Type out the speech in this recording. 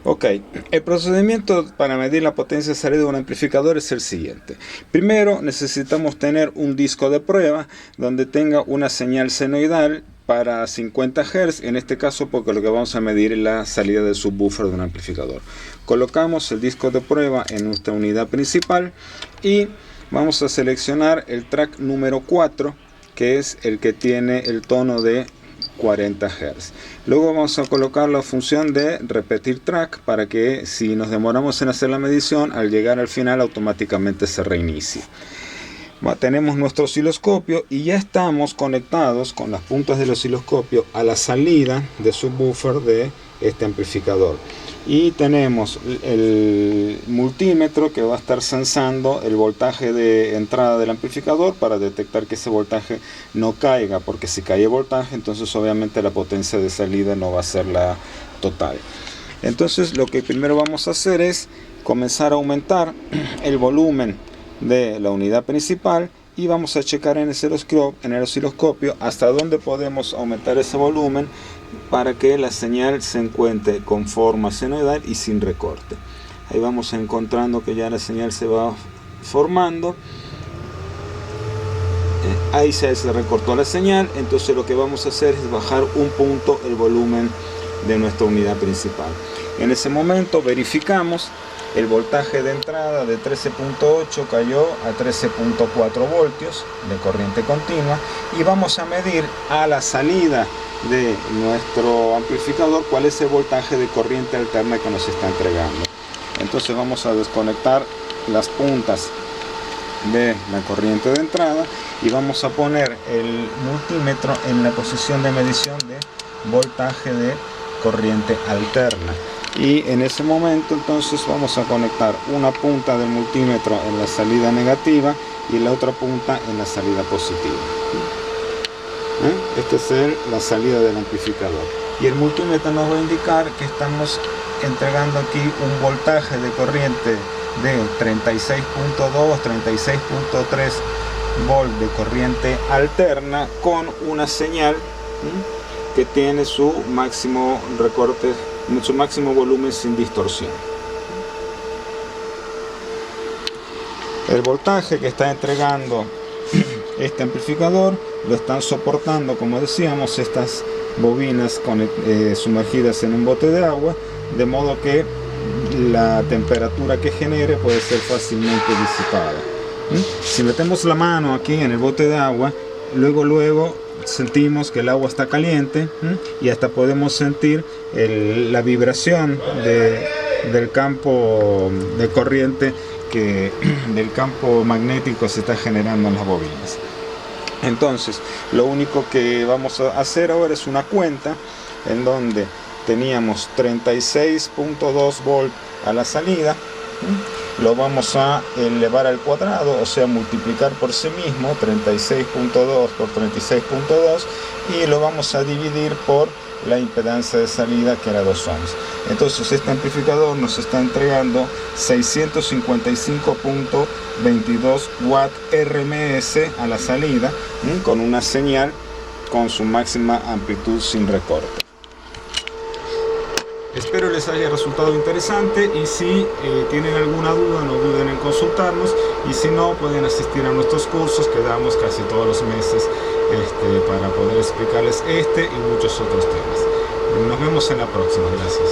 Ok, el procedimiento para medir la potencia de salida de un amplificador es el siguiente. Primero necesitamos tener un disco de prueba donde tenga una señal senoidal para 50 Hz, en este caso porque lo que vamos a medir es la salida del subwoofer de un amplificador. Colocamos el disco de prueba en nuestra unidad principal y vamos a seleccionar el track número 4, que es el que tiene el tono de 40 Hz. Luego vamos a colocar la función de repetir track para que si nos demoramos en hacer la medición, al llegar al final automáticamente se reinicie. Tenemos nuestro osciloscopio y ya estamos conectados con las puntas del osciloscopio a la salida de subwoofer de este amplificador. Y tenemos el multímetro que va a estar censando el voltaje de entrada del amplificador para detectar que ese voltaje no caiga, porque si cae el voltaje, entonces obviamente la potencia de salida no va a ser la total. Entonces lo que primero vamos a hacer es comenzar a aumentar el volumen de la unidad principal y vamos a checar en el osciloscopio hasta dónde podemos aumentar ese volumen para que la señal se encuentre con forma senoidal y sin recorte. Ahí vamos encontrando que ya la señal se va formando. Ahí se recortó la señal, entonces lo que vamos a hacer es bajar un punto el volumen de nuestra unidad principal. En ese momento verificamos el voltaje de entrada de 13.8 cayó a 13.4 voltios de corriente continua y vamos a medir a la salida de nuestro amplificador cuál es el voltaje de corriente alterna que nos está entregando. Entonces vamos a desconectar las puntas de la corriente de entrada y vamos a poner el multímetro en la posición de medición de voltaje de corriente alterna. Y en ese momento entonces vamos a conectar una punta del multímetro en la salida negativa y la otra punta en la salida positiva. Esta es la salida del amplificador. Y el multímetro nos va a indicar que estamos entregando aquí un voltaje de corriente de 36.2, 36.3 volt de corriente alterna con una señal que tiene su máximo recorte, su máximo volumen sin distorsión. El voltaje que está entregando este amplificador lo están soportando, como decíamos, estas bobinas sumergidas en un bote de agua, de modo que la temperatura que genere puede ser fácilmente disipada. Si metemos la mano aquí en el bote de agua, luego sentimos que el agua está caliente y hasta podemos sentir la vibración del campo de corriente del campo magnético se está generando en las bobinas. Entonces lo único que vamos a hacer ahora es una cuenta en donde teníamos 36.2 volt a la salida, lo vamos a elevar al cuadrado, o sea multiplicar por sí mismo 36.2 por 36.2 y lo vamos a dividir por la impedancia de salida, que era 2 ohms. Entonces este amplificador nos está entregando 655.22 watt RMS a la salida, con una señal con su máxima amplitud sin recorte. Espero les haya resultado interesante y si tienen alguna duda no duden en consultarnos, y si no pueden asistir a nuestros cursos que damos casi todos los meses para poder explicarles este y muchos otros temas. Nos vemos en la próxima. Gracias.